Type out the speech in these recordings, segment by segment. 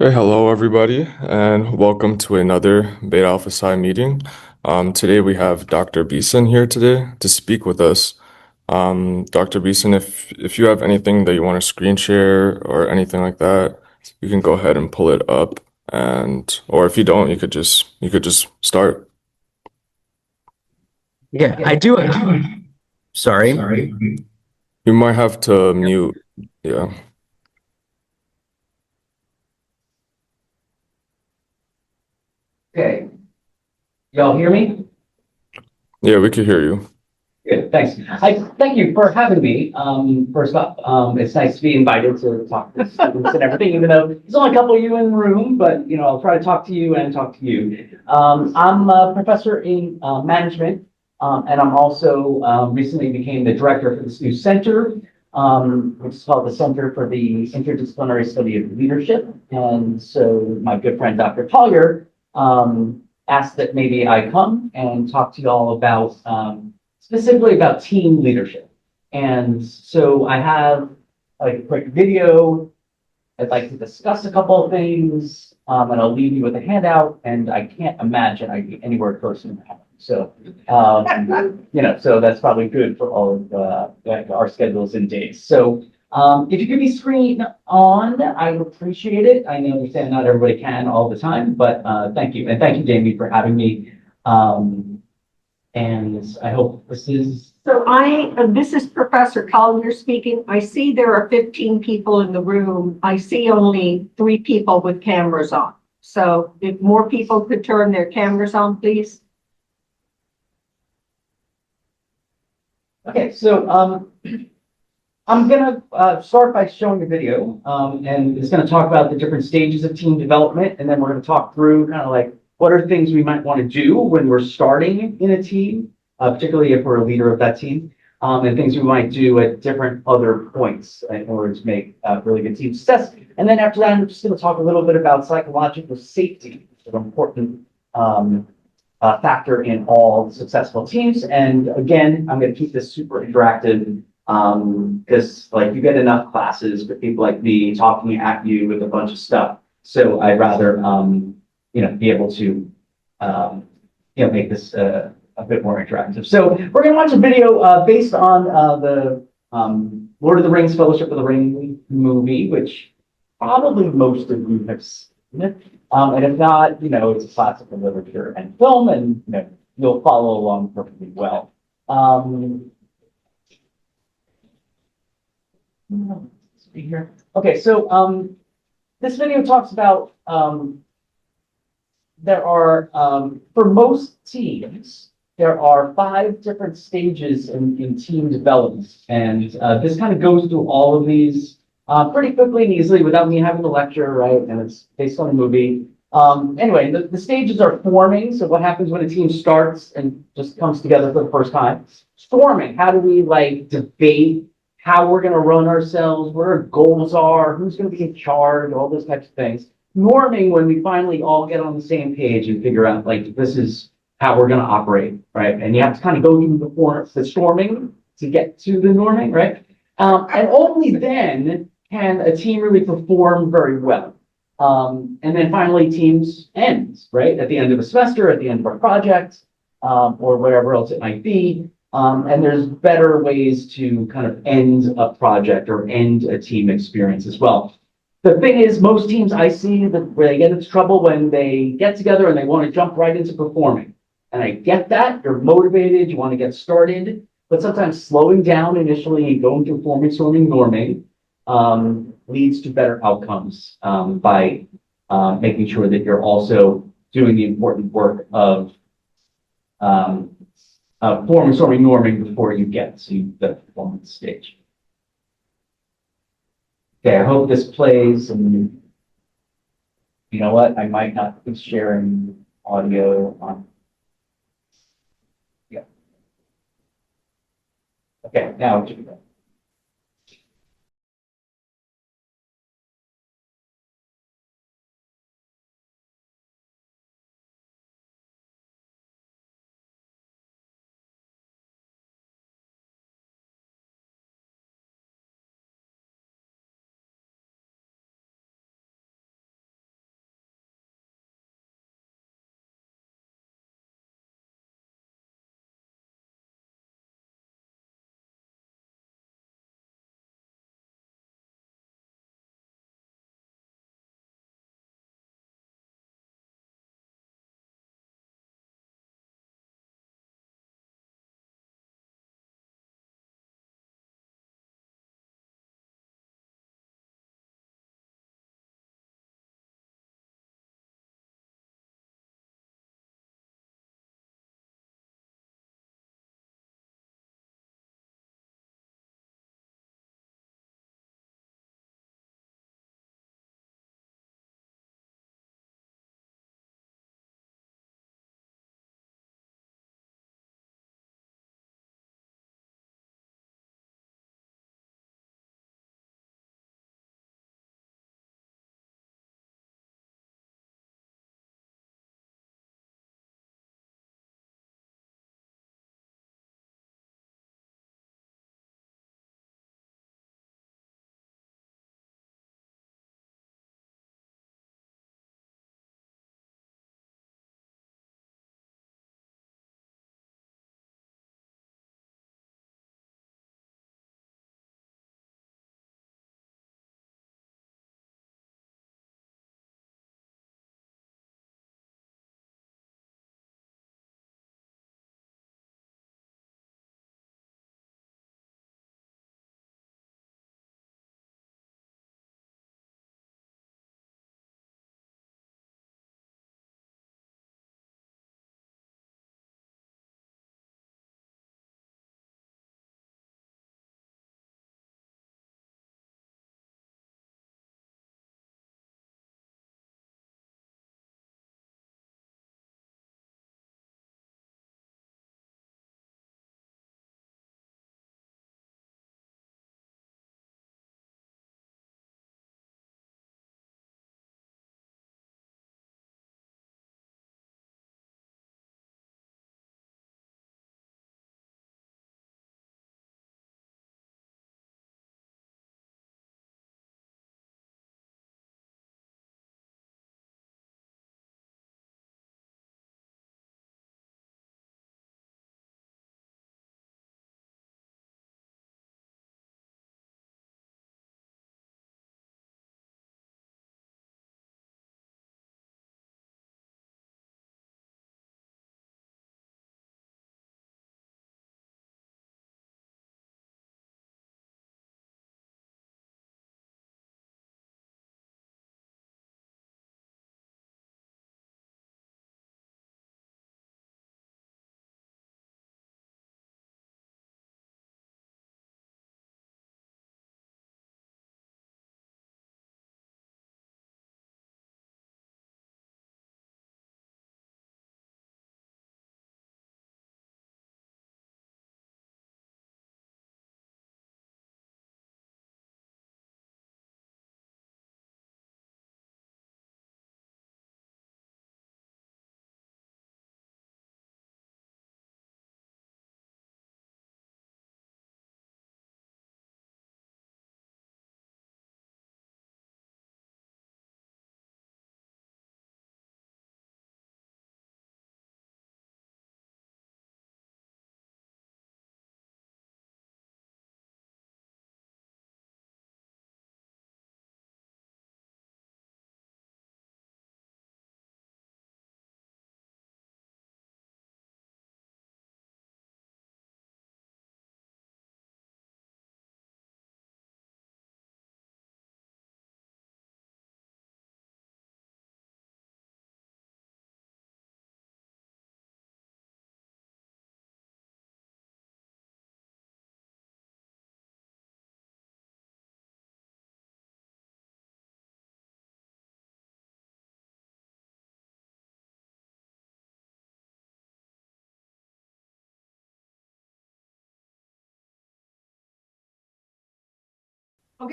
Hey, hello everybody, and welcome to another Beta Alpha Psi meeting. Today we have Dr. Beeson here today to speak with us. Dr. Beeson, if you have anything that you want to screen share or anything like that, you can go ahead and pull it up, and or if you don't, you could just start. Yeah, I do. Sorry. You might have to mute. Yeah, Okay, y'all hear me? yeah, we could hear you. Good, thanks. Thank you for having me. First off, it's nice to be invited to talk to students and everything, even though there's only a couple of you in the room, but I'll try to talk to you and talk to you. I'm a professor in management, and I'm also recently became the director for this new center, which is called the Center for the Interdisciplinary Study of Leadership. And so my good friend, Dr. Collier, asked that maybe I come and talk to you all about specifically about team leadership. And so I have a quick video. I'd like to discuss a couple of things, and I'll leave you with a handout. And I can't imagine I'd be anywhere close to that. So, so that's probably good for all of our schedules and days. So, if you could be screen on, I would appreciate it. I understand not everybody can all the time, but thank you. And thank you, Jamie, for having me. And I hope this is. This is Professor Collier speaking. I see there are 15 people in the room. I see only 3 people with cameras on. So if more people could turn their cameras on, please. Okay, so I'm gonna start by showing a video, and it's gonna talk about the different stages of team development, and then we're gonna talk through kind of like what are things we might want to do when we're starting in a team, particularly if we're a leader of that team, and things we might do at different other points in order to make really good team success. And then after that, I'm just gonna talk a little bit about psychological safety, which is an important factor in all successful teams. And again, I'm going to keep this super interactive because like you get enough classes with people like me talking at you with a bunch of stuff. So I'd rather, be able to, make this a bit more interactive. So we're going to watch a video based on the Lord of the Rings, Fellowship of the Ring movie, which probably most of you have seen. And if not, it's a classic of literature and film, and you'll follow along perfectly well. Let's see here. Okay, so this video talks about there are for most teams there are 5 different stages in team development, and this kind of goes through all of these pretty quickly and easily without me having to lecture, right? And it's based on a movie. Anyway, the stages are forming. So what happens when a team starts and just comes together for the first time? Forming. How do we like debate how we're going to run ourselves, what our goals are, who's going to be in charge, all those types of things. Norming, when we finally all get on the same page and figure out like this is how we're going to operate, right? And you have to kind of go through the storming to get to the norming, right? And only then can a team really perform very well. And then finally, teams end, right? At the end of a semester, at the end of a project, or whatever else it might be. And there's better ways to kind of end a project or end a team experience as well. The thing is, most teams I see where they get into trouble when they get together and they want to jump right into performing. And I get that, you're motivated, you want to get started, but sometimes slowing down initially, going through forming, storming, norming, leads to better outcomes by making sure that you're also doing the important work of forming, storming, norming before you get to the performance stage. Okay, I hope this plays, and you know what? I might not be sharing audio on. Yeah. Okay, now it should be good.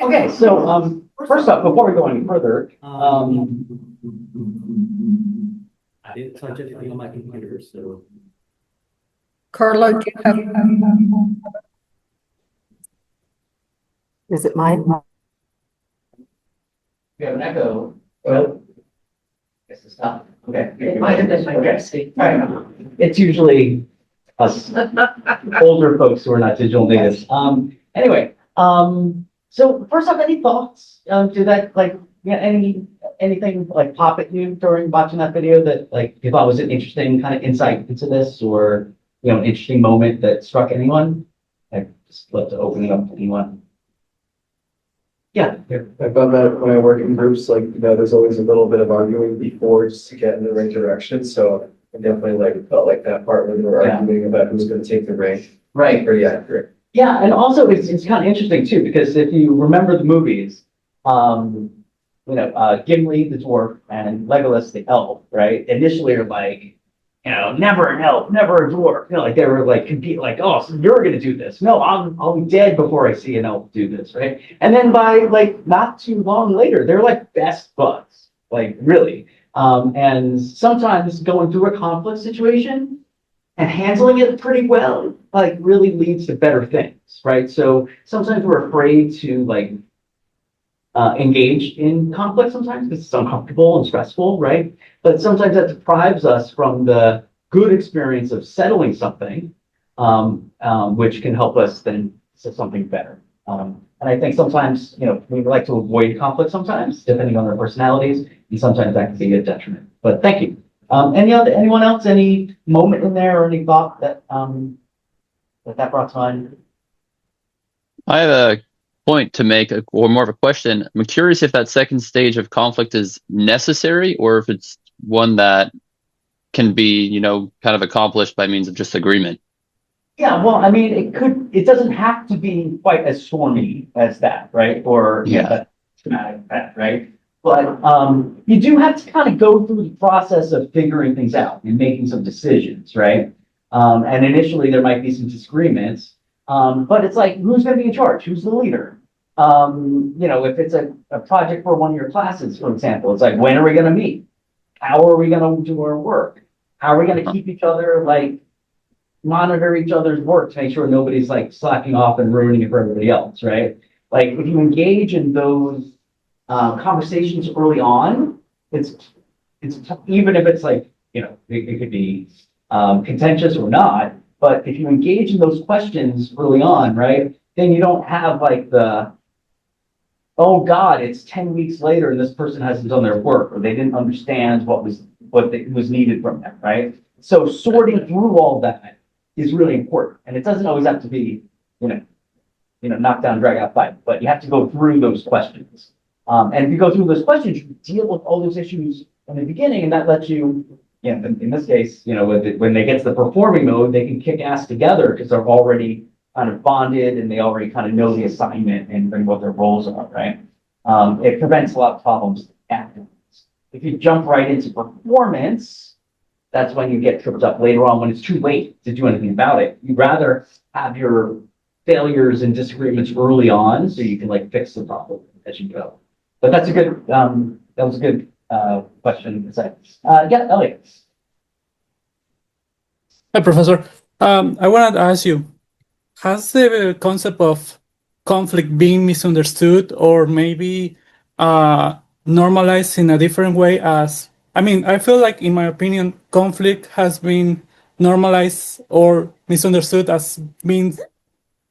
Okay, so, first off, before we go any further, I didn't touch anything on my computer, so. Carla, do you have? Is it mine? we have an echo. Oh. Guess it's not. Okay. It might have been my Okay. All right. It's usually us older folks who are not digital natives. Anyway, so first off, any thoughts? Did that like, yeah, anything like pop at you during watching that video that like you thought was an interesting kind of insight into this, or an interesting moment that struck anyone? I just love to open it up to anyone. Yeah. Yeah, I found that when I work in groups, like, there's always a little bit of arguing before just to get in the right direction. So I definitely felt like that part when they were Yeah. arguing about who's gonna take the reign. Right. Pretty accurate. Yeah, and also it's kind of interesting too, because if you remember the movies, Gimli the dwarf and Legolas the elf, right? Initially are like, never an elf, never a dwarf. Like they were like compete, like, oh, so you're gonna do this. No, I'll be dead before I see an elf do this, right? And then by like not too long later, they're like best buds, like really. And sometimes going through a conflict situation and handling it pretty well, like really leads to better things, right? So sometimes we're afraid to like engage in conflict sometimes because it's uncomfortable and stressful, right? But sometimes that deprives us from the good experience of settling something, which can help us then to something better. And I think sometimes, we like to avoid conflict sometimes, depending on their personalities, and sometimes that can be a detriment. But thank you. Anyone else, any moment in there or any thought that that brought to mind? I have a point to make, or more of a question. I'm curious if that second stage of conflict is necessary, or if it's one that can be, kind of accomplished by means of just agreement. Yeah, well, I mean, it doesn't have to be quite as stormy as that, right? Or that traumatic event, right? But you do have to kind of go through the process of figuring things out and making some decisions, right? And initially there might be some disagreements, but it's like, who's going to be in charge? Who's the leader? If it's a project for one of your classes, for example, it's like, when are we going to meet? How are we going to do our work? How are we going to keep each other, like, monitor each other's work to make sure nobody's like slacking off and ruining it for everybody else, right? Like if you engage in those conversations early on, it's even if it's like, it could be contentious or not, but if you engage in those questions early on, right, then you don't have like the, oh God, it's 10 weeks later and this person hasn't done their work, or they didn't understand what was needed from them, right? So sorting through all that is really important, and it doesn't always have to be, knock down, drag out fight, but you have to go through those questions. And if you go through those questions, you deal with all those issues in the beginning, and that lets you, in this case, when they get to the performing mode, they can kick ass together because they're already kind of bonded and they already kind of know the assignment and what their roles are, right? It prevents a lot of problems afterwards. If you jump right into performance, that's when you get tripped up later on when it's too late to do anything about it. You'd rather have your failures and disagreements early on so you can like fix the problem as you go. But that's a good, that was a good question to say. Yeah, Elliot. Hi, Professor. I wanted to ask you, has the concept of conflict being misunderstood or maybe normalized in a different way I feel like, in my opinion, conflict has been normalized or misunderstood as being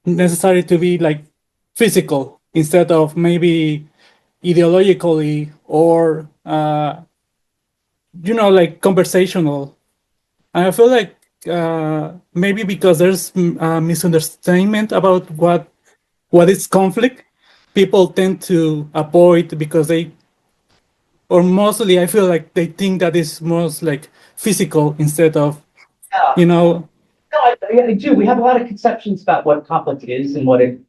necessary to be like physical instead of maybe ideologically or, like conversational. And I feel like maybe because there's a misunderstanding about what is conflict, people tend to avoid because or mostly I feel like they think that it's most like physical instead of, Yeah. No, I do. We have a lot of conceptions about what conflict is and what it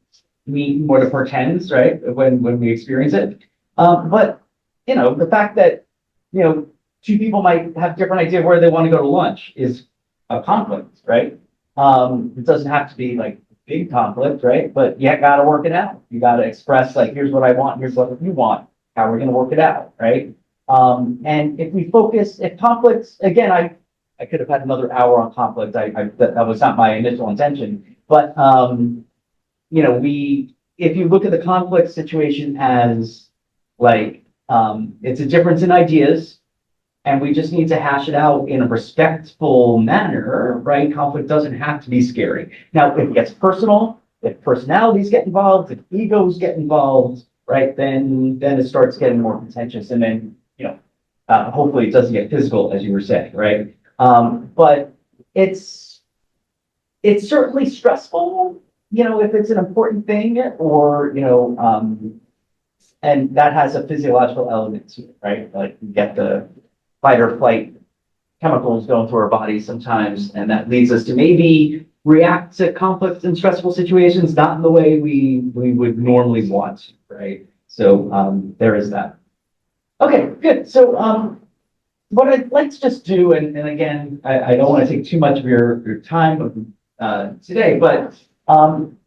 means, what it portends, right? When we experience it. But the fact that two people might have different idea of where they want to go to lunch is a conflict, right? It doesn't have to be like big conflict, right? But you gotta work it out. You gotta express like, here's what I want, here's what you want, how we're gonna work it out, right? And if conflicts, again, I could have had another hour on conflict. That was not my initial intention, but, you know, if you look at the conflict situation as like, it's a difference in ideas, and we just need to hash it out in a respectful manner, right? Conflict doesn't have to be scary. Now, if it gets personal, if personalities get involved, if egos get involved, right, then it starts getting more contentious, and then, you know, hopefully it doesn't get physical, as you were saying, right? But it's certainly stressful, you know, if it's an important thing, or, you know, and that has a physiological element to it, right? Like you get the fight or flight chemicals going through our bodies sometimes, and that leads us to maybe react to conflict and stressful situations not in the way we would normally want to, right? So there is that. Okay, good. So what I'd like to just do, and again, I don't want to take too much of your time today, but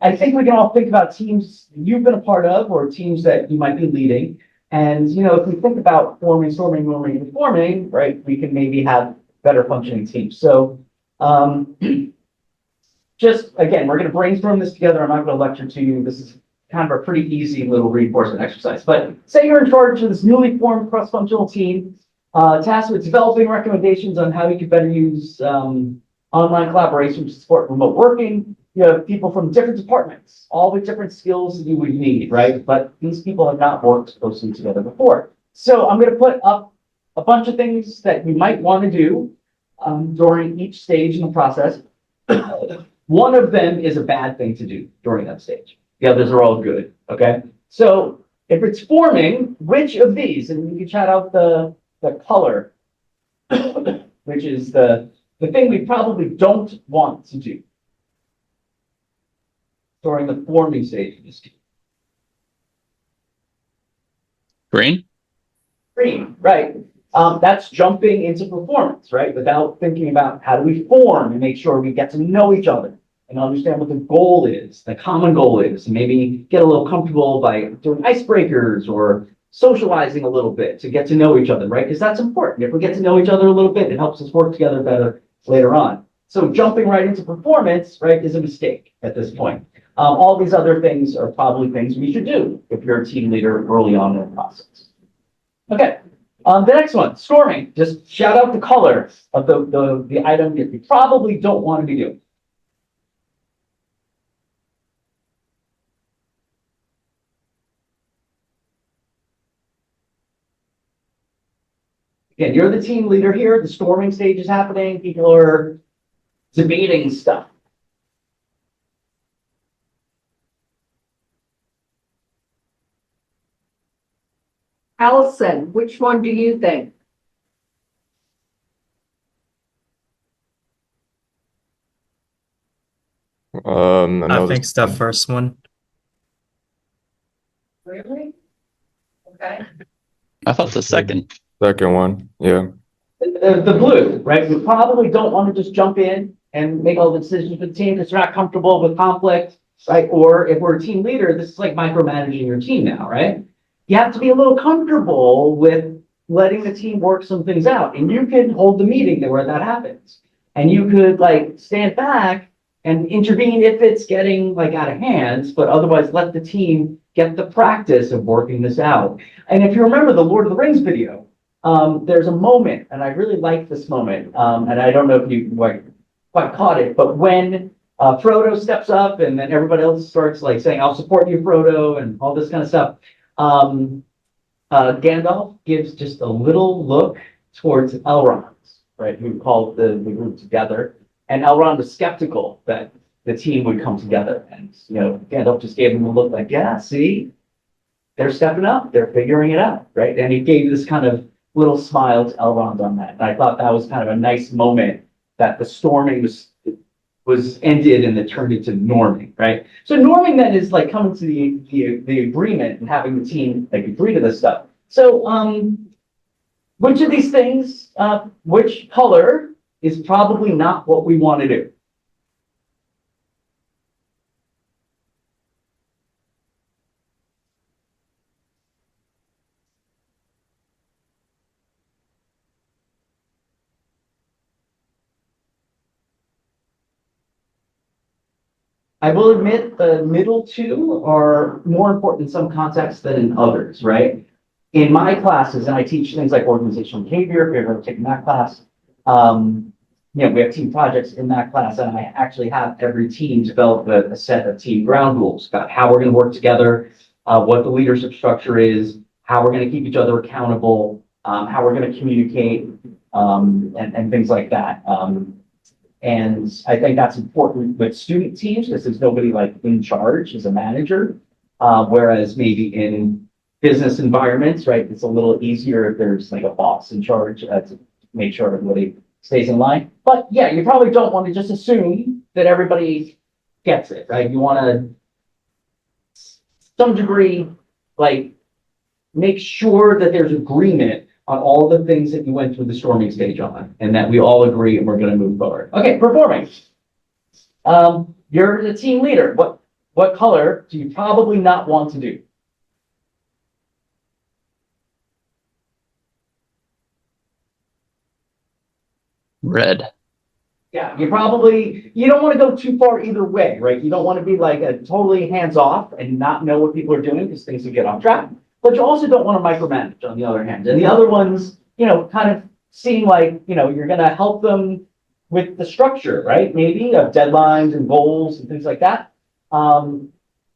I think we can all think about teams you've been a part of, or teams that you might be leading. And, you know, if we think about forming, storming, norming, and forming, right, we can maybe have better functioning teams. So just, again, we're going to brainstorm this together. I'm not going to lecture to you. This is kind of a pretty easy little reinforcement exercise. But say you're in charge of this newly formed cross-functional team, tasked with developing recommendations on how you could better use online collaboration to support remote working. You have people from different departments, all with different skills that you would need, right? But these people have not worked closely together before. So I'm going to put up a bunch of things that you might want to do during each stage in the process. One of them is a bad thing to do during that stage. The others are all good, okay? So if it's forming, which of these, and you can chat out the color, which is the thing we probably don't want to do during the forming stage of this team. Green? Green, right. That's jumping into performance, right? Without thinking about how do we form and make sure we get to know each other and understand what the goal is, the common goal is, and maybe get a little comfortable by doing icebreakers or socializing a little bit to get to know each other, right? Because that's important. If we get to know each other a little bit, it helps us work together better later on. So jumping right into performance, right, is a mistake at this point. All these other things are probably things we should do if you're a team leader early on in the process. Okay, the next one, storming. Just shout out the color of the item that you probably don't want to be doing. Again, you're the team leader here. The storming stage is happening. People are debating stuff. Allison, which one do you think? I I know think it's the first one. Really? Okay. I thought the second. second one. Yeah. The blue, right? We probably don't want to just jump in and make all the decisions for the team because we're not comfortable with conflict, right? Or if we're a team leader, this is like micromanaging your team now, right? You have to be a little comfortable with letting the team work some things out. And you can hold the meeting where that happens. And you could like stand back and intervene if it's getting like out of hands, but otherwise let the team get the practice of working this out. And if you remember the Lord of the Rings video, there's a moment, and I really like this moment, and I don't know if you quite caught it, but when Frodo steps up and then everybody else starts like saying, I'll support you, Frodo, and all this kind of stuff, Gandalf gives just a little look towards Elrond, right, who called the group together, and Elrond was skeptical that the team would come together, and, you know, Gandalf just gave him a look like, yeah, see, they're stepping up, they're figuring it out, right, and he gave this kind of little smile to Elrond on that. And I thought that was kind of a nice moment that the storming was ended and it turned into norming, right? So norming then is like coming to the agreement and having the team like agree to this stuff. So which of these things, which color is probably not what we want to do? I will admit the middle two are more important in some contexts than in others, right? In my classes, and I teach things like organizational behavior, if you're ever taking that class, we have team projects in that class, and I actually have every team develop a set of team ground rules about how we're going to work together, what the leadership structure is, how we're going to keep each other accountable, how we're going to communicate, and things like that. And I think that's important with student teams because there's nobody like in charge as a manager. Whereas maybe in business environments, right, it's a little easier if there's like a boss in charge to make sure everybody stays in line. But yeah, you probably don't want to just assume that everybody gets it, right? You want to, some degree, like make sure that there's agreement on all the things that you went through the storming stage on, and that we all agree and we're going to move forward. Okay, performing. You're the team leader. What color do you probably not want to do? Red. Yeah, you don't want to go too far either way, right? You don't want to be like a totally hands off and not know what people are doing because things will get off track. But you also don't want to micromanage on the other hand. And the other ones, kind of seem like, you're going to help them with the structure, right? Maybe of deadlines and goals and things like that.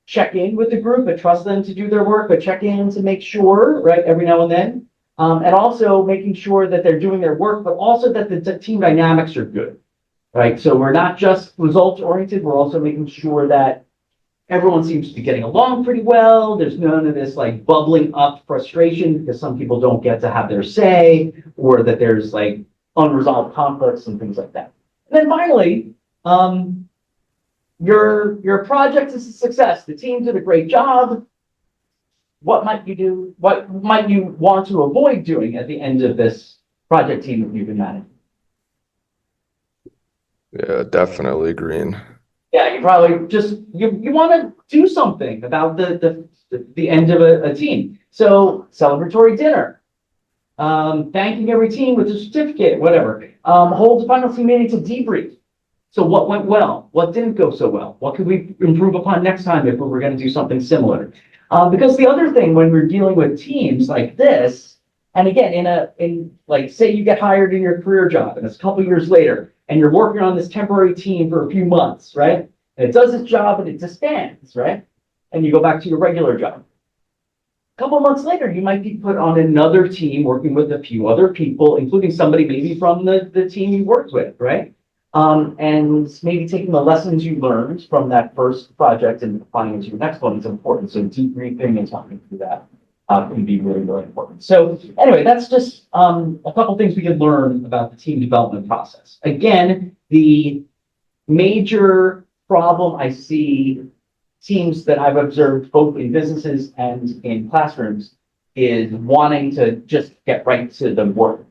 Check in with the group, but trust them to do their work, but check in to make sure, right, every now and then. And also making sure that they're doing their work, but also that the team dynamics are good, right? So we're not just results oriented, we're also making sure that everyone seems to be getting along pretty well. There's none of this like bubbling up frustration because some people don't get to have their say, or that there's like unresolved conflicts and things like that. And then finally, your project is a success. The team did a great job. What might you do? What might you want to avoid doing at the end of this project team that you've been managing? Yeah, definitely green. Yeah, you probably just you want to do something about the end of a team. So celebratory dinner, thanking every team with a certificate, whatever. Hold the final team meeting to debrief. So what went well? What didn't go so well? What could we improve upon next time if we were going to do something similar? Because the other thing when we're dealing with teams like this, and again, in like say you get hired in your career job and it's a couple years later, and you're working on this temporary team for a few months, right? And it does its job and it disbands, right? And you go back to your regular job. A couple months later, you might be put on another team working with a few other people, including somebody maybe from the team you worked with, right? And maybe taking the lessons you learned from that first project and applying it to your next one is important. So debriefing and talking through that can be really, really important. So anyway, that's just a couple things we can learn about the team development process. Again, the major problem I see teams that I've observed both in businesses and in classrooms is wanting to just get right to the work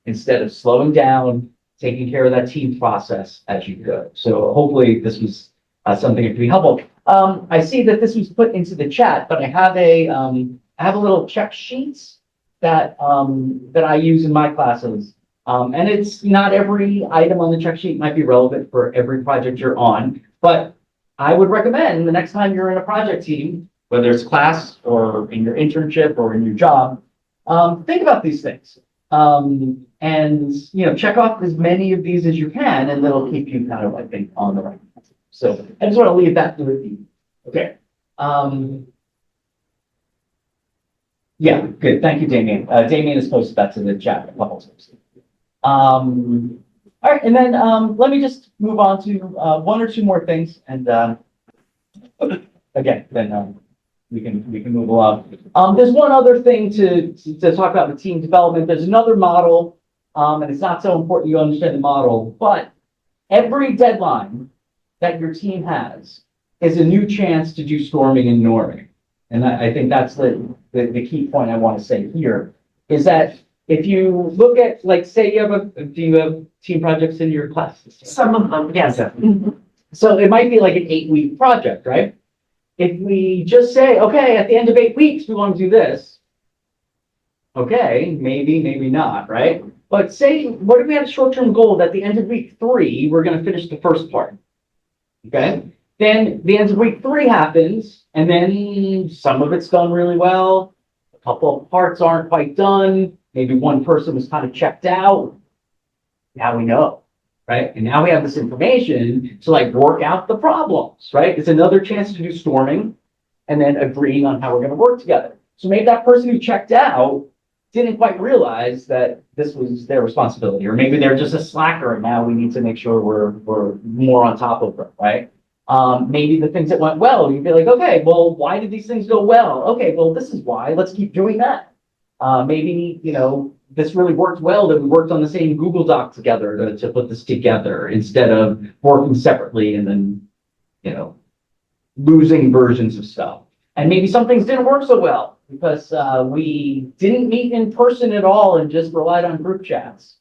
instead of slowing down, taking care of that team process as you go. So hopefully this was something that could be helpful. I see that this was put into the chat, but I have a little check sheets that I use in my classes. And it's not every item on the check sheet might be relevant for every project you're on, but I would recommend the next time you're in a project team, whether it's class or in your internship or in your job, think about these things. And check off as many of these as you can, and that'll keep you kind of, I think, on the right path. So I just want to leave that with you. Okay. Yeah, good. Thank you, Damien. Damien has posted that to the chat a couple times. All right, and then let me just move on to one or two more things, and again, then we can move along. There's one other thing to talk about with team development. There's another model, and it's not so important you understand the model, but every deadline that your team has is a new chance to do storming and norming. And I think that's the key point I want to say here, is that if you look at, like, say do you have team projects in your class? Some of them, yes. Okay. So it might be like an 8-week project, right? If we just say, okay, at the end of 8 weeks, we want to do this. Okay, maybe not, right? But say, what if we had a short-term goal that at the end of week 3, we're going to finish the first part? Okay. Then the end of week 3 happens, and then some of it's done really well. A couple of parts aren't quite done. Maybe one person was kind of checked out. Now we know, right? And now we have this information to like work out the problems, right? It's another chance to do storming and then agreeing on how we're going to work together. So maybe that person who checked out didn't quite realize that this was their responsibility, or maybe they're just a slacker and now we need to make sure we're more on top of it, right? Maybe the things that went well, you'd be like, okay, well, why did these things go well? Okay, well, this is why. Let's keep doing that. Maybe, you know, this really worked well that we worked on the same Google Doc together to put this together instead of working separately and then, you know, losing versions of stuff. And maybe some things didn't work so well because we didn't meet in person at all and just relied on group chats.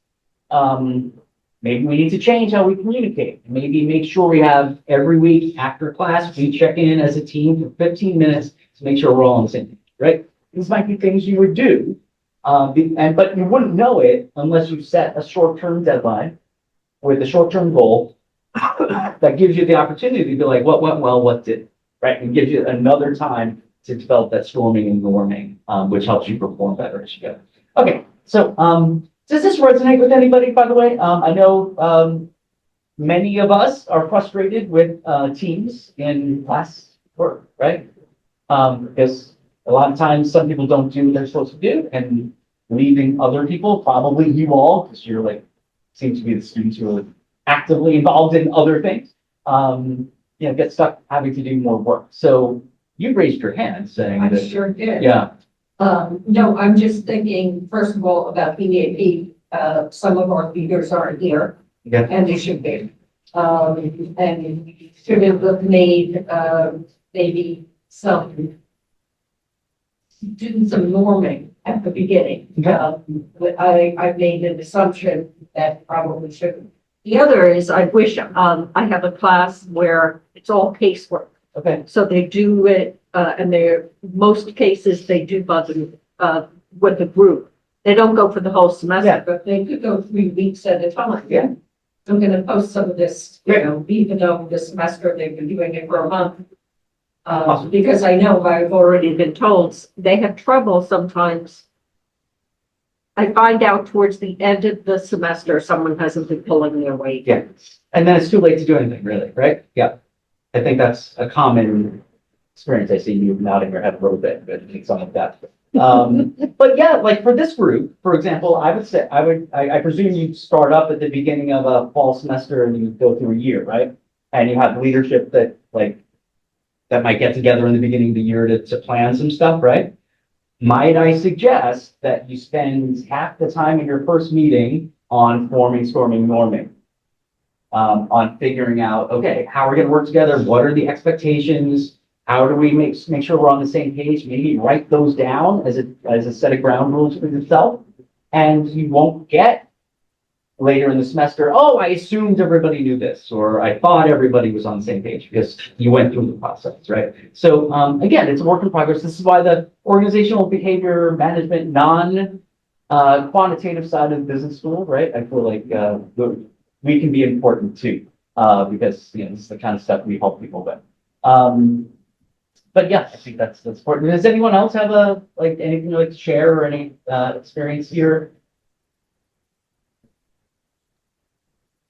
Maybe we need to change how we communicate. Maybe make sure we have every week after class, we check in as a team for 15 minutes to make sure we're all on the same page, right? These might be things you would do, but you wouldn't know it unless you set a short-term deadline with a short-term goal that gives you the opportunity to be like, what went well, what didn't, right? And gives you another time to develop that storming and norming, which helps you perform better as you go. Okay, so does this resonate with anybody, by the way? I know many of us are frustrated with teams in class work, right? Because a lot of times some people don't do what they're supposed to do, and leaving other people, probably you all, because you're like, seem to be the students who are actively involved in other things, you know, get stuck having to do more work. So you raised your hand saying I that, sure did. yeah, No, I'm just thinking, first of all, about BAP. Some of our leaders aren't here, yeah, and they should be. And we should have made, maybe doing some norming at the beginning. Okay. I made an assumption that probably shouldn't. The other is, I wish, I have a class where it's all casework. okay, So they do it, and most cases, they do with the group. They don't go for the whole semester. Yeah. But they could go 3 weeks at a time. Yeah. I'm gonna post some of this, you Great. know, even though this semester they've been doing it for a month. Awesome. Because I know I've already Been told they have trouble sometimes. I find out towards the end of the semester, someone hasn't been pulling their weight. yeah. And then it's too late to do anything, really, right? Yeah. I think that's a common experience. I see you nodding your head a little bit, but I think something like that. But yeah, like for this group, for example, I would say, I presume you start up at the beginning of a fall semester and you go through a year, right? And you have leadership that might get together in the beginning of the year to plan some stuff, right? Might I suggest that you spend half the time in your first meeting on forming, storming, norming? On figuring out, okay, how are we going to work together? What are the expectations? How do we make sure we're on the same page? Maybe write those down as a set of ground rules for yourself. And you won't get later in the semester, oh, I assumed everybody knew this, or I thought everybody was on the same page, because you went through the process, right? So again, it's a work in progress. This is why the organizational behavior management quantitative side of business school, right? I feel like we can be important too, because you know, this is the kind of stuff we help people with. But yeah, I think that's important. Does anyone else have anything you'd like to share or any experience here?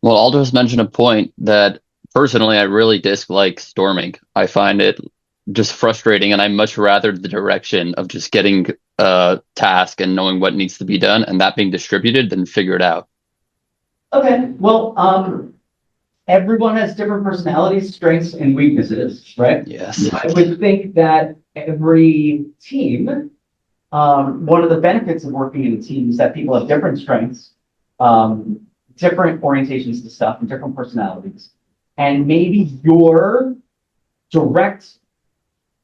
Well, I'll just mention a point that personally I really dislike storming. I find it just frustrating, and I much rather the direction of just getting a task and knowing what needs to be done and that being distributed than figured out. Okay, well, everyone has different personalities, strengths, and weaknesses, right? Yes. I would think that every team, one of the benefits of working in a team is that people have different strengths, different orientations to stuff, and different personalities. And maybe your direct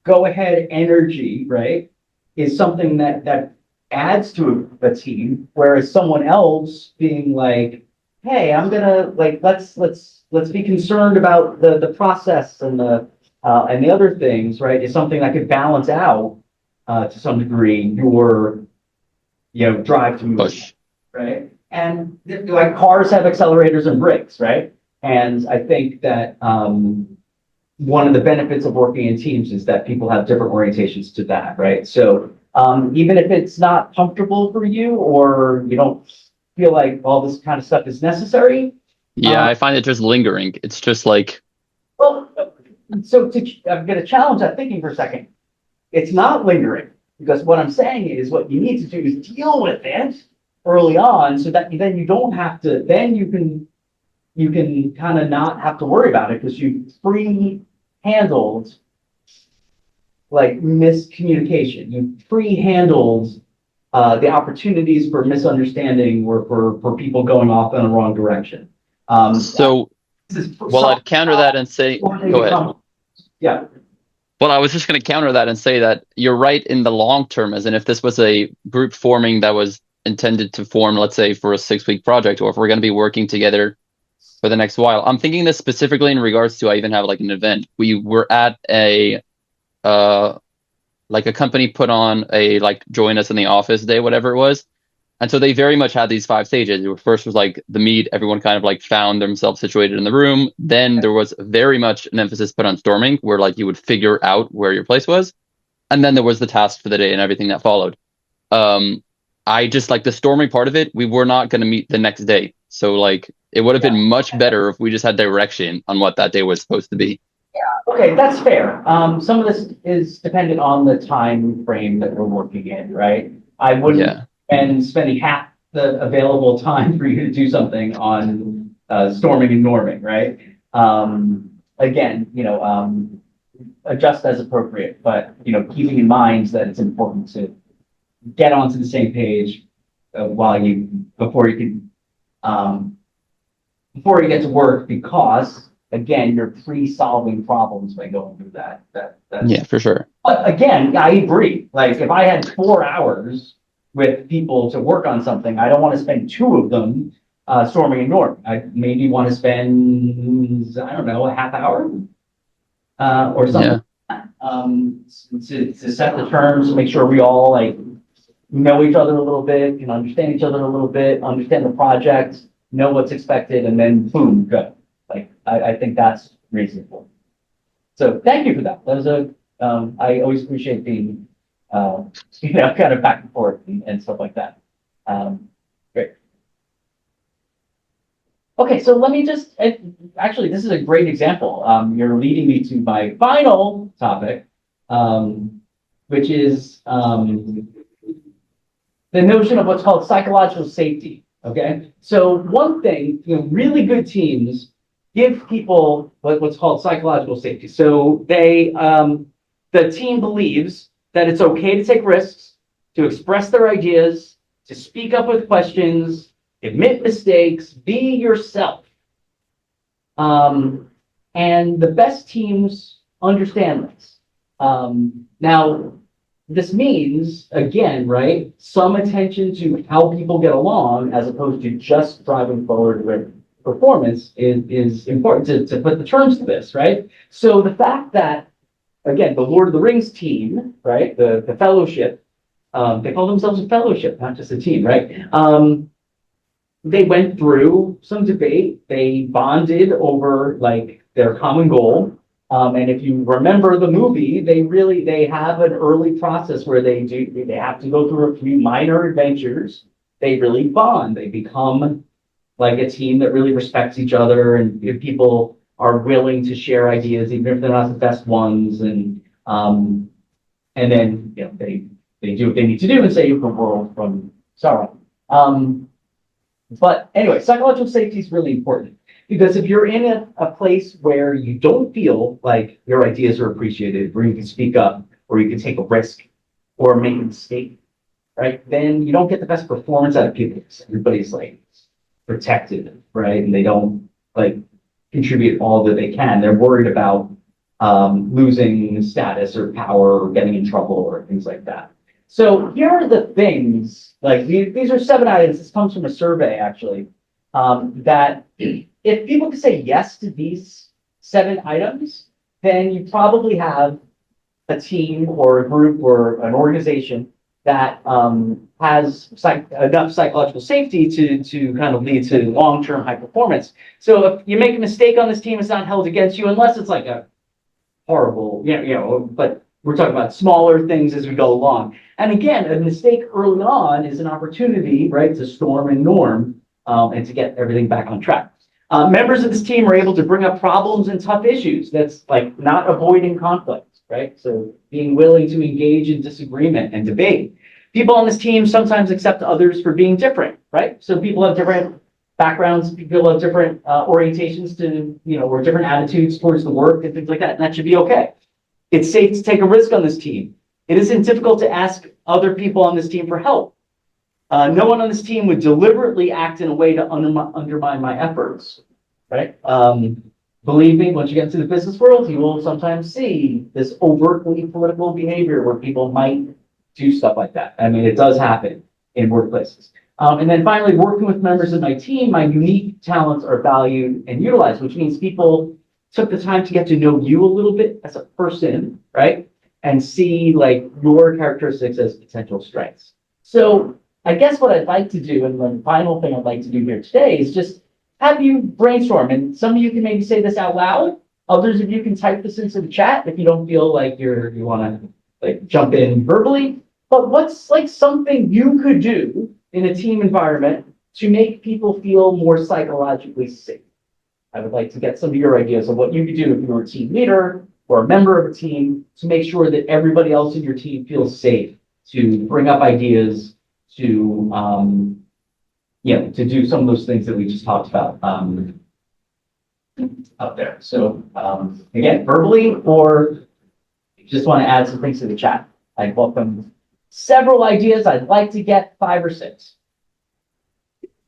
go-ahead energy, right, is something that adds to a team, whereas someone else being like, hey, I'm gonna let's be concerned about the process and the other things, right? Is something that could balance out to some degree your drive to move, Push. right? And like cars have accelerators and brakes, right? And I think that one of the benefits of working in teams is that people have different orientations to that, right? So even if it's not comfortable for you or you don't feel like all this kind of stuff is necessary, Yeah, I find it just lingering. It's just like, well, so I'm going to challenge that thinking for a second. It's not lingering because what I'm saying is what you need to do is deal with it early on so that then you don't have to, then you can kind of not have to worry about it because you pre-handled like miscommunication. You pre-handled the opportunities for misunderstanding or for people going off in the wrong direction. so, well, I'd counter that and say, go ahead. Yeah. Well, I was just going to counter that and say that you're right in the long term, as in if this was a group forming that was intended to form, let's say, for a 6-week project, or if we're going to be working together for the next while. I'm thinking this specifically in regards to, I even have like an event. We were at a, like a company put on a, like, join us in the office day, whatever it was. And so they very much had these 5 stages. First was like the meet, everyone kind of like found themselves situated in the room. Then there was very much an emphasis put on storming, where like you would figure out where your place was. And then there was the task for the day and everything that followed. I just like the storming part of it, we were not going to meet the next day. So like it would have been much better if we just had direction on what that day was supposed to be. Okay, that's fair. Some of this is dependent on the time frame that we're working in, right? I wouldn't spending half the available time for you to do something on storming and norming, right? Again, adjust as appropriate, but keeping in mind that it's important to get onto the same page before you get to work, because again, you're pre-solving problems by going through that. Yeah, for sure. But again, I agree. Like if I had 4 hours with people to work on something, I don't want to spend 2 of them storming and norming. I maybe want to spend, I don't know, a half hour or something. Yeah. To set the terms, make sure we all like know each other a little bit, can understand each other a little bit, understand the project, know what's expected, and then boom, go. Like I think that's reasonable. So thank you for that. That was I always appreciate being kind of back and forth and stuff like that. Great. Okay, so let me just actually, this is a great example. You're leading me to my final topic, which is the notion of what's called psychological safety. Okay, so one thing, really good teams give people what's called psychological safety. So the team believes that it's okay to take risks, to express their ideas, to speak up with questions, admit mistakes, be yourself. And the best teams understand this. Now, this means, again, right, some attention to how people get along as opposed to just driving forward with performance is important to put the terms to this, right? So the fact that, again, the Lord of the Rings team, right, the fellowship, they call themselves a fellowship, not just a team, right? They went through some debate, they bonded over like their common goal. And if you remember the movie, they have an early process where they have to go through a few minor adventures. They really bond, they become like a team that really respects each other, and if people are willing to share ideas, even if they're not the best ones, and then they do what they need to do and save the world from sorrow. But anyway, psychological safety is really important because if you're in a place where you don't feel like your ideas are appreciated, where you can speak up, or you can take a risk, or make a mistake, right? Then you don't get the best performance out of people. Everybody's like protected, right? And they don't like contribute all that they can. They're worried about losing status or power or getting in trouble or things like that. So here are the things, like these are 7 items. This comes from a survey actually, that if people can say yes to these 7 items, then you probably have a team or a group or an organization that has enough psychological safety to kind of lead to long-term high performance. So if you make a mistake on this team, it's not held against you unless it's like a horrible, but we're talking about smaller things as we go along. And again, a mistake early on is an opportunity, right, to storm and norm, and to get everything back on track. Members of this team are able to bring up problems and tough issues. That's like not avoiding conflict, right? So being willing to engage in disagreement and debate. People on this team sometimes accept others for being different, right? So people have different backgrounds, people have different orientations to, or different attitudes towards the work and things like that. And that should be okay. It's safe to take a risk on this team. It isn't difficult to ask other people on this team for help. No one on this team would deliberately act in a way to undermine my efforts, right? Believe me, once you get into the business world, you will sometimes see this overtly political behavior where people might do stuff like that. I mean, it does happen in workplaces. And then finally, working with members of my team, my unique talents are valued and utilized, which means people took the time to get to know you a little bit as a person, right? And see like your characteristics as potential strengths. So I guess what I'd like to do, and the final thing I'd like to do here today is just have you brainstorm. And some of you can maybe say this out loud. Others of you can type this into the chat if you don't feel like you want to like jump in verbally. But what's like something you could do in a team environment to make people feel more psychologically safe? I would like to get some of your ideas of what you could do if you were a team leader or a member of a team to make sure that everybody else in your team feels safe to bring up ideas, to to do some of those things that we just talked about up there. So again, verbally, or just want to add some things to the chat. I welcome several ideas. I'd like to get 5 or 6.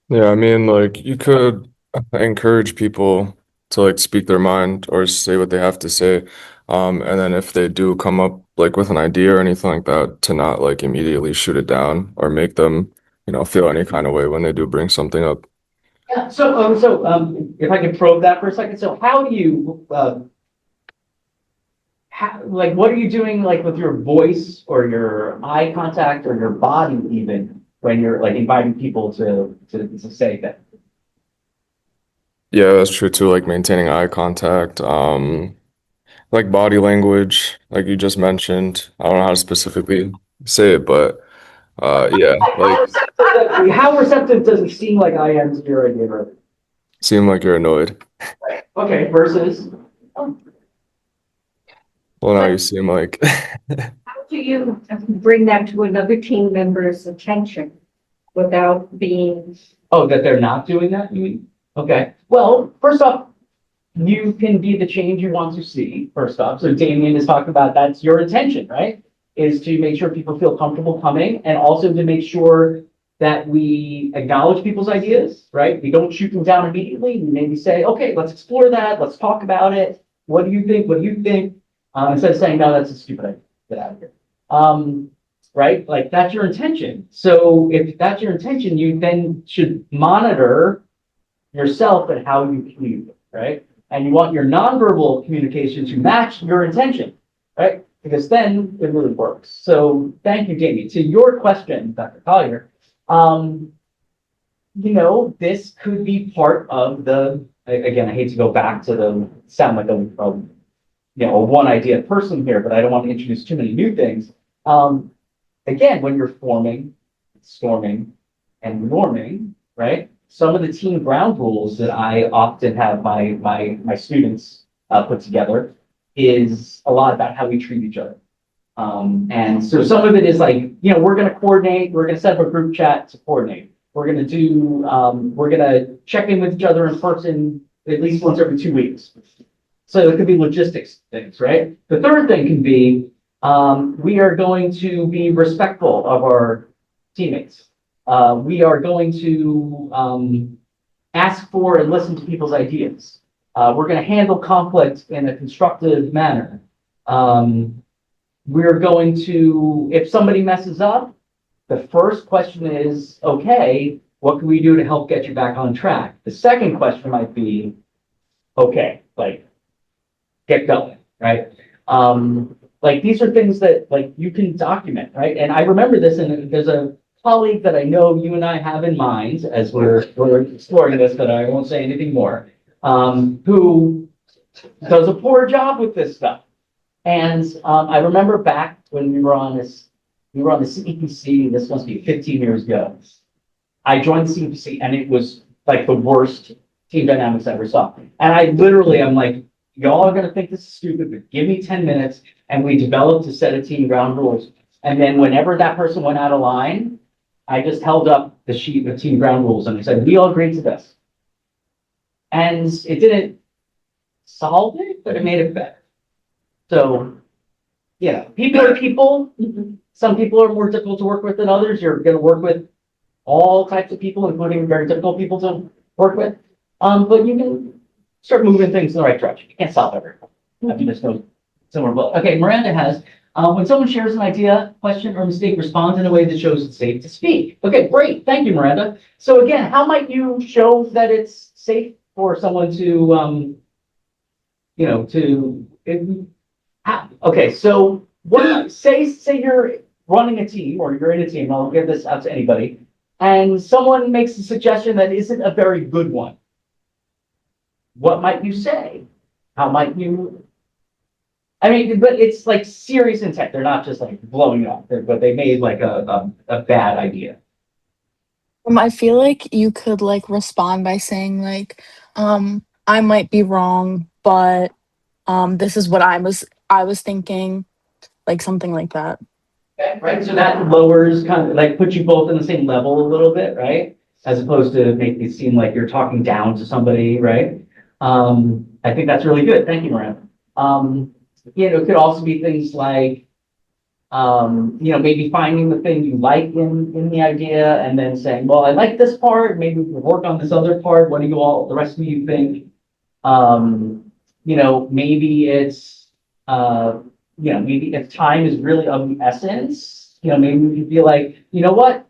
Yeah, I mean, like you could encourage people to like speak their mind or say what they have to say. And then if they do come up like with an idea or anything like that, to not like immediately shoot it down or make them, feel any kind of way when they do bring something up. Yeah. So if I could probe that for a second. So how do you what are you doing like with your voice or your eye contact or your body even when you're like inviting people to say that? Yeah, that's true too, like maintaining eye contact, like body language, like you just mentioned. I don't know how to specifically say it, but yeah, like How receptive does it seem like I am to your idea, brother? seem like you're annoyed. Okay, versus Well, now you seem like How do you bring that to another team member's attention without being, that they're not doing that, you mean? Okay. Well, first off, you can be the change you want to see, first off. So Damien is talking about that's your intention, right? Is to make sure people feel comfortable coming and also to make sure that we acknowledge people's ideas, right? We don't shoot them down immediately. We maybe say, okay, let's explore that. Let's talk about it. What do you think? What do you think? Instead of saying, no, that's a stupid idea. Get out of here. Right? Like that's your intention. So if that's your intention, you then should monitor yourself and how you communicate, right? And you want your nonverbal communication to match your intention, right? Because then it really works. So thank you, Jamie. To your question, Dr. Collier, this could be part of the, again, I hate to go back to the sound like a one idea person here, but I don't want to introduce too many new things. Again, when you're forming, storming, and norming, right? Some of the team ground rules that I often have my students put together is a lot about how we treat each other. And so some of it is like, we're going to coordinate, we're going to set up a group chat to coordinate. We're going to check in with each other in person at least once every 2 weeks. So it could be logistics things, right? The third thing can be, we are going to be respectful of our teammates. We are going to ask for and listen to people's ideas. We're going to handle conflict in a constructive manner. We're going to, if somebody messes up, the first question is, okay, what can we do to help get you back on track? The second question might be, okay, like, get going, right? Like these are things that like you can document, right? And I remember this, and there's a colleague that I know you and I have in mind as we're exploring this, but I won't say anything more, who does a poor job with this stuff. And I remember back when we were on this, we were on the CPC, this must be 15 years ago. I joined the CPC and it was like the worst team dynamics I ever saw. And I literally, I'm like, y'all are gonna think this is stupid, but give me 10 minutes. And we developed a set of team ground rules. And then whenever that person went out of line, I just held up the sheet of team ground rules and I said, we all agreed to this. And it didn't solve it, but it made it better. So, yeah, people are people. Some people are more difficult to work with than others. You're going to work with all types of people, including very difficult people to work with. But you can start moving things in the right direction. You can't solve everything. I mean, there's no similar book. Okay, Miranda has, when someone shares an idea, question, or mistake, respond in a way that shows it's safe to speak. Okay, great. Thank you, Miranda. So again, how might you show that it's safe for someone to, okay, so what, say you're running a team or you're in a team, I'll give this out to anybody, and someone makes a suggestion that isn't a very good one. What might you say? How might you, I mean, but it's like serious intent. They're not just like blowing up, but they made like a bad idea. I feel like you could like respond by saying like, I might be wrong, but this is what I was thinking, like something like that. Okay, right, so that lowers kind of like puts you both in the same level a little bit, right? As opposed to make it seem like you're talking down to somebody, right? I think that's really good. Thank you, Miranda. It could also be things like, maybe finding the thing you like in the idea and then saying, well, I like this part, maybe we can work on this other part. What do you all, the rest of you think? Maybe it's, maybe if time is really of the essence, maybe we can be like, you know what?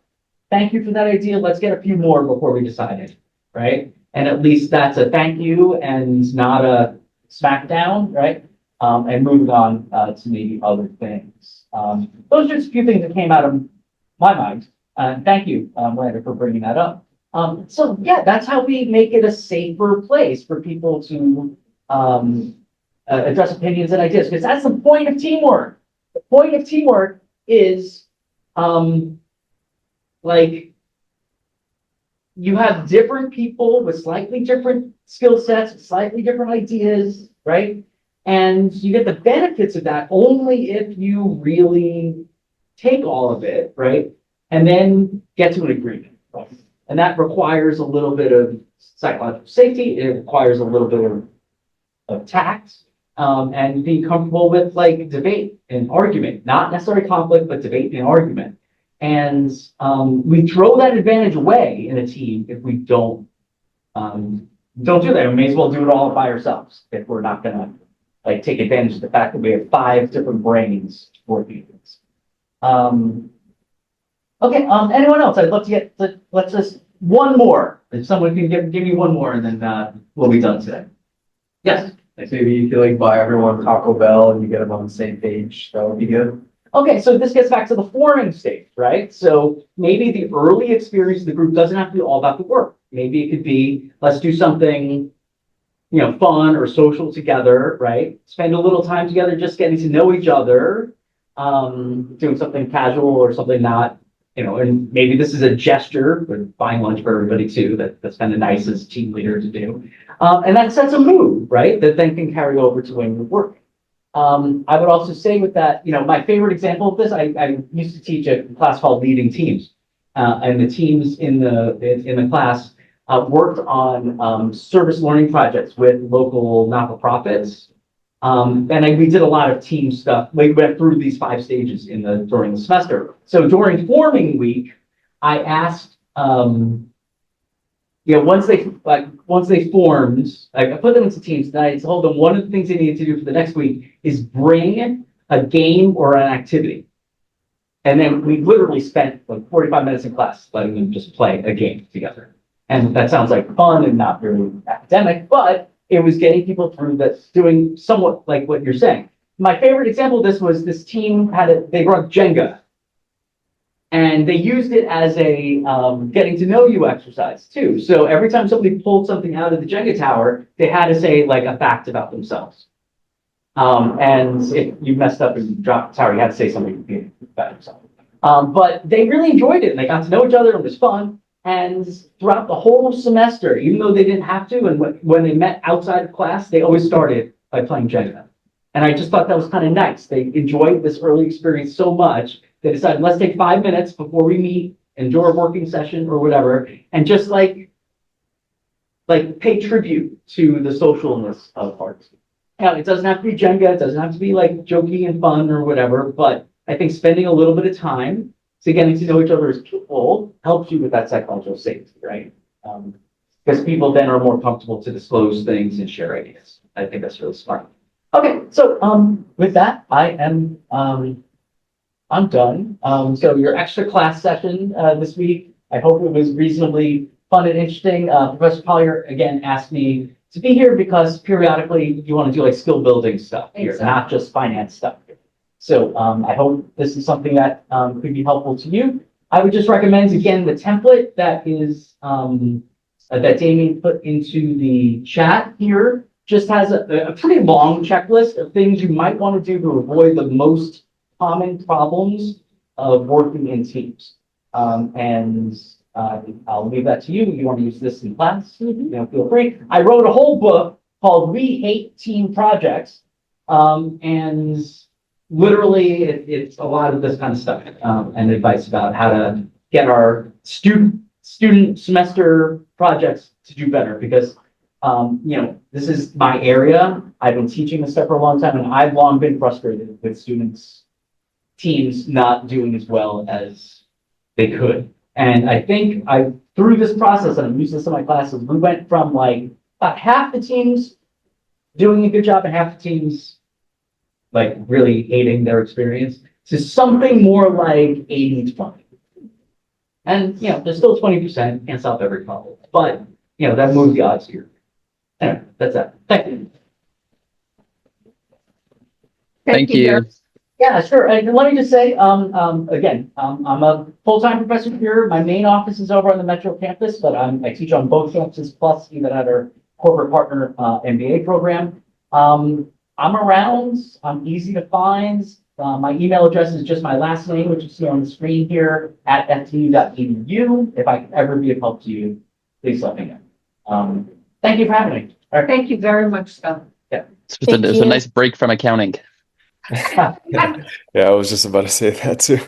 Thank you for that idea. Let's get a few more before we decide it, right? And at least that's a thank you and not a smackdown, right? And moving on to maybe other things. Those are just a few things that came out of my mind. Thank you, Miranda, for bringing that up. So yeah, that's how we make it a safer place for people to address opinions and ideas, because that's the point of teamwork. The point of teamwork is like you have different people with slightly different skill sets, slightly different ideas, right? And you get the benefits of that only if you really take all of it, right? And then get to an agreement. Right? And that requires a little bit of psychological safety. It requires a little bit of tact, and being comfortable with like debate and argument, not necessarily conflict, but debate and argument. And we throw that advantage away in a team if we don't do that. We may as well do it all by ourselves if we're not gonna like take advantage of the fact that we have 5 different brains working things. Okay, anyone else? I'd love to get, let's just, one more. If someone can give me one more and then we'll be done today. Yes? Like maybe you could like buy everyone Taco Bell and you get them on the same page. That would be good. Okay, so this gets back to the forming stage, right? So maybe the early experience of the group doesn't have to be all about the work. Maybe it could be, let's do something, fun or social together, right? Spend a little time together just getting to know each other, doing something casual or something not, and maybe this is a gesture, but buying lunch for everybody too. That's kind of nice as a team leader to do. And that sets a mood, right? That then can carry over to when you're working. I would also say with that, my favorite example of this, I used to teach a class called Leading Teams. And the teams in the class worked on service learning projects with local not-for-profits. And we did a lot of team stuff. We went through these 5 stages during the semester. So during forming week, I asked, once they formed, I put them into teams, and I told them one of the things they needed to do for the next week is bring a game or an activity. And then we literally spent like 45 minutes in class letting them just play a game together. And that sounds like fun and not very academic, but it was getting people through that's doing somewhat like what you're saying. My favorite example of this was this team they run Jenga. And they used it as a getting to know you exercise too. So every time somebody pulled something out of the Jenga tower, they had to say like a fact about themselves. And if you messed up and you dropped, sorry, you had to say something about yourself. But they really enjoyed it and they got to know each other. It was fun. And throughout the whole semester, even though they didn't have to, and when they met outside of class, they always started by playing Jenga. And I just thought that was kind of nice. They enjoyed this early experience so much, they decided, let's take 5 minutes before we meet and do our working session or whatever, and just like pay tribute to the socialness of arts. Now, it doesn't have to be Jenga, it doesn't have to be like jokey and fun or whatever, but I think spending a little bit of time to getting to know each other as people helps you with that psychological safety, right? Because people then are more comfortable to disclose things and share ideas. I think that's really smart. Okay, so with that, I'm done. So your extra class session this week, I hope it was reasonably fun and interesting. Professor Collier again asked me to be here because periodically you want to do like skill building stuff here, Exactly. not just finance stuff. So I hope this is something that could be helpful to you. I would just recommend again the template that is that Damien put into the chat here. Just has a pretty long checklist of things you might want to do to avoid the most common problems of working in teams. I'll leave that to you. You want to use this in class, you know, feel free. I wrote a whole book called We Hate Team Projects. And literally it's a lot of this kind of stuff and advice about how to get our student semester projects to do better because you know, this is my area. I've been teaching this stuff for a long time, and I've long been frustrated with teams not doing as well as they could. And I think through this process, and I've used this in my classes, we went from like about half the teams doing a good job and half the teams like really hating their experience to something more like 80-20. And, you know, there's still 20%, can't solve every problem, but, you know, that moves the odds here. Anyway, that's that. Thank you. Thank you. Yeah, sure. And let me just say, again, I'm a full-time professor here. My main office is over on the Metro campus, but I teach on both campuses, plus even at our corporate partner MBA program. I'm around. I'm easy to find. My email address is just my last name, which you see on the screen here, at fdu.edu. If I can ever be of help to you, please let me know. Thank you for having me. All right. Thank you very much, Scott. It's a you. nice break from accounting. Yeah, I was just about to say that too.